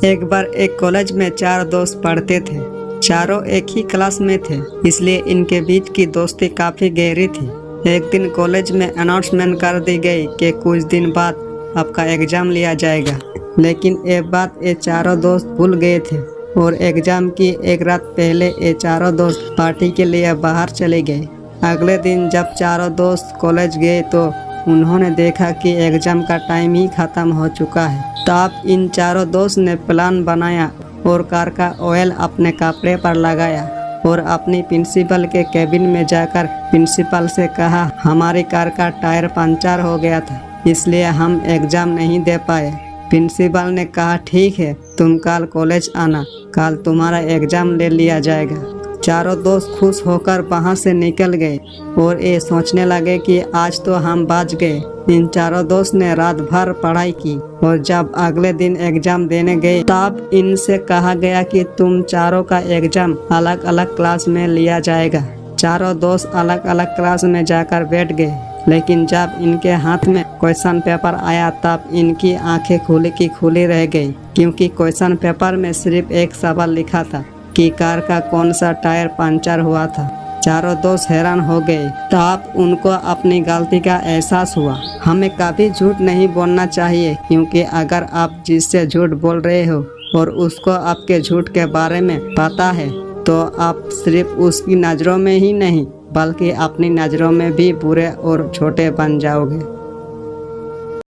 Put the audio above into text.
एक बार एक कॉलेज में 4 दोस्त पढ़ते थे। चारों एक ही क्लास में थे, इसलिए इनके बीच की दोस्ती काफ़ी गहरी थी। एक दिन कॉलेज में अनाउंसमेंट कर दी गई कि कुछ दिन बाद आपका एग्ज़ाम लिया जाएगा। लेकिन ये बात ये चारों दोस्त भूल गए थे और एग्ज़ाम की एक रात पहले ये चारों दोस्त पार्टी के लिए बाहर चले गए। अगले दिन जब चारों दोस्त कॉलेज गए तो उन्होंने देखा कि एग्ज़ाम का टाइम ही ख़त्म हो चुका है। तब इन चारों दोस्त ने प्लान बनाया और कार का ऑयल अपने कपड़े पर लगाया और अपनी प्रिंसिपल के केबिन में जाकर प्रिंसिपल से कहा, हमारी कार का टायर पंचर हो गया था, इसलिए हम एग्ज़ाम नहीं दे पाए। प्रिंसिपल ने कहा, ठीक है, तुम कल कॉलेज आना, कल तुम्हारा एग्ज़ाम ले लिया जाएगा। चारों दोस्त खुश होकर वहाँ से निकल गए और ये सोचने लगे कि आज तो हम बच गए। इन चारों दोस्त ने रात भर पढ़ाई की और जब अगले दिन एग्ज़ाम देने गए तब इनसे कहा गया कि तुम चारों का एग्ज़ाम अलग अलग क्लास में लिया जाएगा। चारों दोस्त अलग अलग क्लास में जाकर बैठ गए, लेकिन जब इनके हाथ में क्वेश्चन पेपर आया तब इनकी आंखें खुली की खुली रह गई, क्योंकि क्वेश्चन पेपर में सिर्फ एक सवाल लिखा था कि कार का कौन सा टायर पंचर हुआ था। चारों दोस्त हैरान हो गए। तब उनको अपनी गलती का एहसास हुआ। हमें कभी झूठ नहीं बोलना चाहिए, क्योंकि अगर आप जिससे झूठ बोल रहे हो और उसको आपके झूठ के बारे में पता है तो आप सिर्फ उसकी नज़रों में ही नहीं बल्कि अपनी नज़रों में भी बुरे और छोटे बन जाओगे।